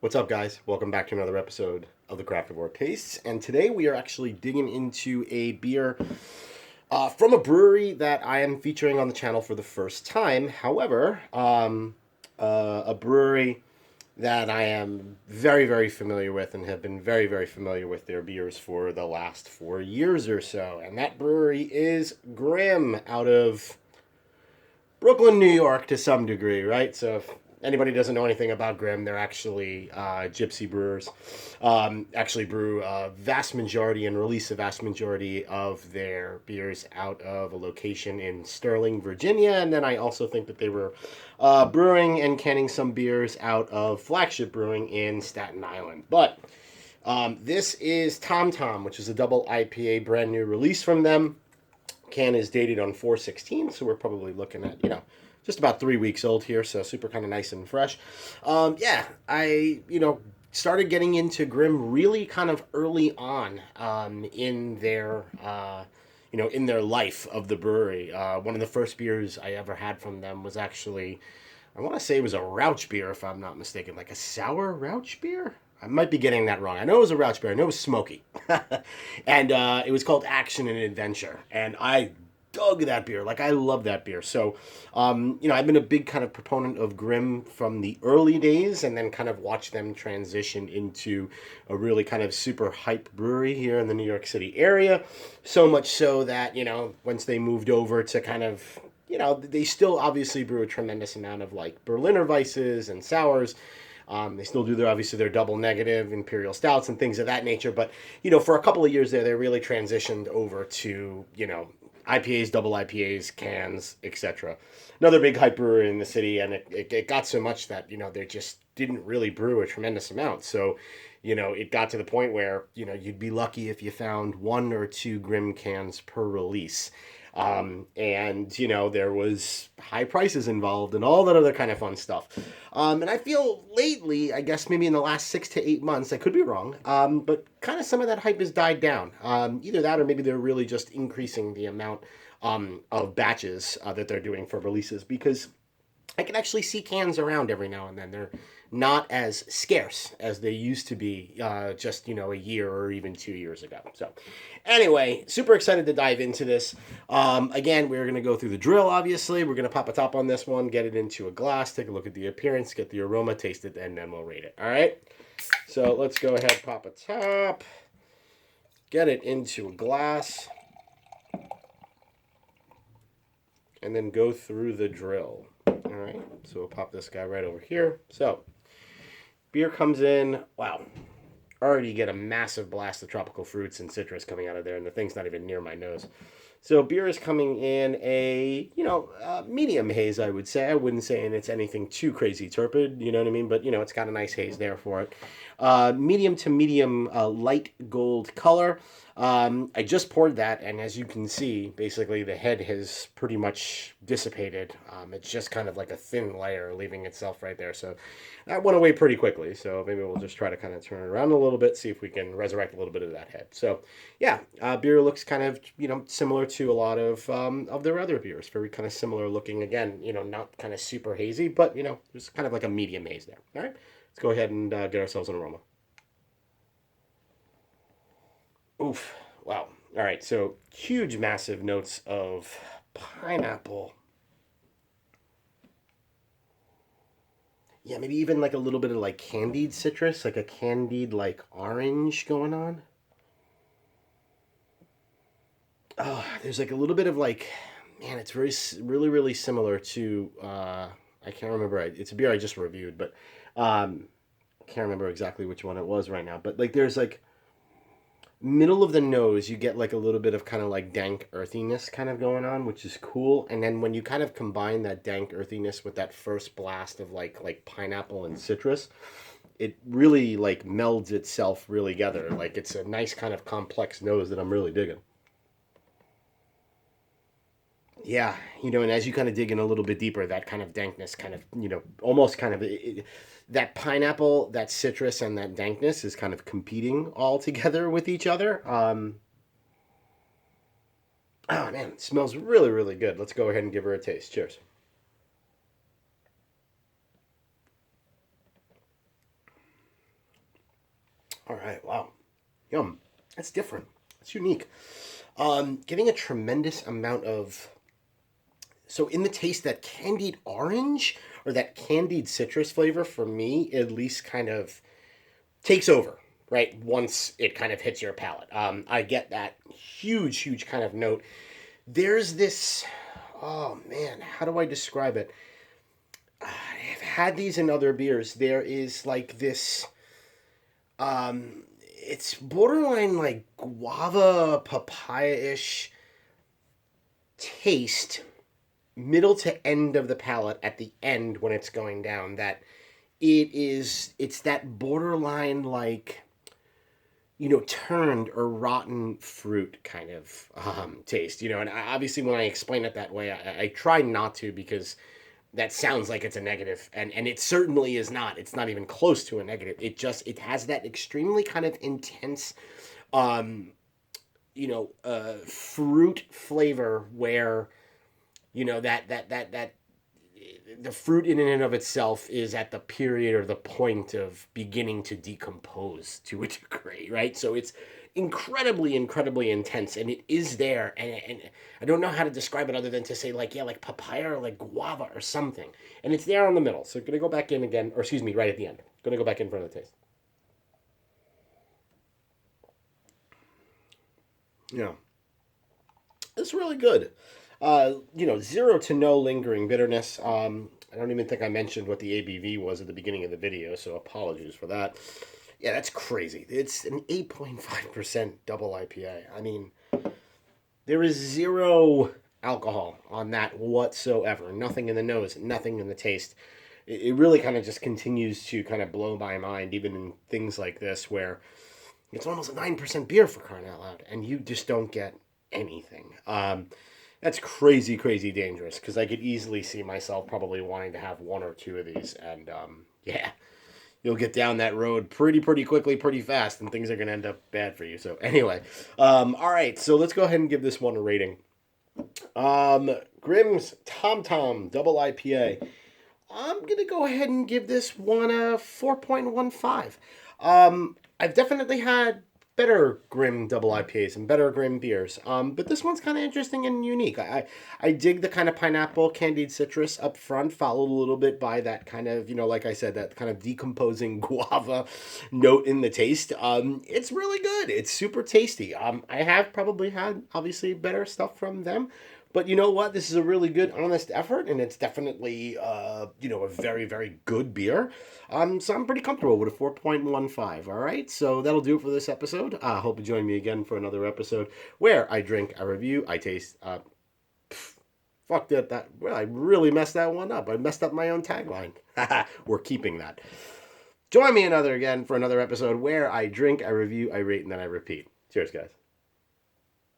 What's up, guys? Welcome back to another episode of the Craftavore Tastes. And today we are actually digging into a beer from a brewery that I am featuring on the channel for the first time. However, a brewery that I am very, very familiar with and have been very, very familiar with their beers for the last 4 years or so. And that brewery is Grimm out of Brooklyn, New York, to some degree, right? So if anybody doesn't know anything about Grimm, they're actually gypsy brewers. Actually brew a vast majority and release a vast majority of their beers out of a location in Sterling, Virginia. And then I also think that they were brewing and canning some beers out of Flagship Brewing in Staten Island. But this is Tom Tom, which is a double IPA brand new release from them. Can is dated on 4/16, so we're probably looking at, just about 3 weeks old here, so super kind of nice and fresh. Yeah, I, started getting into Grimm really kind of early on in their, in their life of the brewery. One of the first beers I ever had from them was actually, I want to say it was a Rauch beer, if I'm not mistaken, like a sour Rauch beer. I might be getting that wrong. I know it was a Rauch beer. I know it was smoky. And it was called Action and Adventure. And I dug that beer. Like, I love that beer. So, I've been a big kind of proponent of Grimm from the early days and then kind of watched them transition into a really kind of super hype brewery here in the New York City area. So much so that, once they moved over to kind of they still obviously brew a tremendous amount of like Berliner Weisses and sours. They still do their double negative imperial stouts and things of that nature. But for a couple of years there, they really transitioned over to IPAs, double IPAs, cans, etc. Another big hype brewery in the city, and it got so much that they just didn't really brew a tremendous amount. So it got to the point where you'd be lucky if you found one or two Grimm cans per release. And there was high prices involved and all that other kind of fun stuff. And I feel lately, I guess maybe in the last 6 to 8 months, I could be wrong, but kind of some of that hype has died down. Either that or maybe they're really just increasing the amount of batches that they're doing for releases, because I can actually see cans around every now and then. They're not as scarce as they used to be just, a year or even 2 years ago. So anyway, super excited to dive into this. Again, we're going to go through the drill, obviously. We're going to pop a top on this one, get it into a glass, take a look at the appearance, get the aroma, taste it, and then we'll rate it. All right? So let's go ahead, pop a top, get it into a glass, and then go through the drill. All right, so we'll pop this guy right over here. So beer comes in. Wow, already get a massive blast of tropical fruits and citrus coming out of there, and the thing's not even near my nose. So beer is coming in a medium haze, I would say. I wouldn't say it's anything too crazy turpid, you know what I mean? But it's got a nice haze there for it. Medium to medium light gold color. I just poured that, and as you can see, basically the head has pretty much dissipated. It's just kind of like a thin layer leaving itself right there. So that went away pretty quickly. So maybe we'll just try to kind of turn it around a little bit, see if we can resurrect a little bit of that head. So yeah, beer looks kind of similar to a lot of their other beers. Very kind of similar looking. Again, not kind of super hazy, but there's kind of like a medium haze there. All right, let's go ahead and get ourselves an aroma. Oof. Wow. All right. So huge, massive notes of pineapple. Yeah, maybe even like a little bit of like candied citrus, like a candied like orange going on. Oh, there's like a little bit of like, man, it's really, really similar to, I can't remember. It's a beer I just reviewed, but I can't remember exactly which one it was right now. But like there's like, middle of the nose, you get like a little bit of kind of like dank earthiness kind of going on, which is cool. And then when you kind of combine that dank earthiness with that first blast of like pineapple and citrus, it really like melds itself really together. Like it's a nice kind of complex nose that I'm really digging. Yeah, and as you kind of dig in a little bit deeper, that kind of dankness kind of, almost kind of that pineapple, that citrus, and that dankness is kind of competing all together with each other. Oh man, it smells really, really good. Let's go ahead and give her a taste. Cheers. All right, wow. Yum. That's different. It's unique. Getting a tremendous amount of... So in the taste, that candied orange or that candied citrus flavor for me at least kind of takes over, right? Once it kind of hits your palate. I get that huge kind of note. There's this, oh man, how do I describe it? I've had these in other beers. There is like this, it's borderline like guava papaya-ish taste, middle to end of the palate at the end when it's going down, that it's that borderline like, turned or rotten fruit kind of taste, and obviously when I explain it that way, I try not to, because that sounds like it's a negative, and it certainly is not. It's not even close to a negative. It has that extremely kind of intense, fruit flavor where, that the fruit in and of itself is at the period or the point of beginning to decompose to a degree, right? So it's incredibly intense, and it is there, and I don't know how to describe it other than to say like, yeah, like papaya or like guava or something, and it's there on the middle. So I'm gonna go back in again, or excuse me, right at the end. Gonna go back in for another taste. Yeah, it's really good. 0 to no lingering bitterness. I don't even think I mentioned what the ABV was at the beginning of the video, so apologies for that. Yeah, that's crazy. It's an 8.5% double IPA. I mean, there is zero alcohol on that whatsoever. Nothing in the nose, nothing in the taste. It really kind of just continues to kind of blow my mind, even in things like this, where it's almost a 9% beer, for crying out loud, and you just don't get anything. That's crazy dangerous, because I could easily see myself probably wanting to have one or two of these, and yeah, you'll get down that road pretty quickly, pretty fast, and things are going to end up bad for you. So anyway, all right, so let's go ahead and give this one a rating. Grimm's Tom Tom Double IPA. I'm going to go ahead and give this one a 4.15. I've definitely had better Grimm double IPAs and better Grimm beers. But this one's kind of interesting and unique. I dig the kind of pineapple, candied citrus up front, followed a little bit by that kind of, like I said, that kind of decomposing guava note in the taste. It's really good. It's super tasty. I have probably had, obviously, better stuff from them. But you know what? This is a really good, honest effort, and it's definitely, a very good beer. So I'm pretty comfortable with a 4.15. All right, so that'll do it for this episode. I hope you join me again for another episode where I drink, I review, I taste. Fuck that. Well, I really messed that one up. I messed up my own tagline. We're keeping that. Join me again for another episode where I drink, I review, I rate, and then I repeat. Cheers, guys.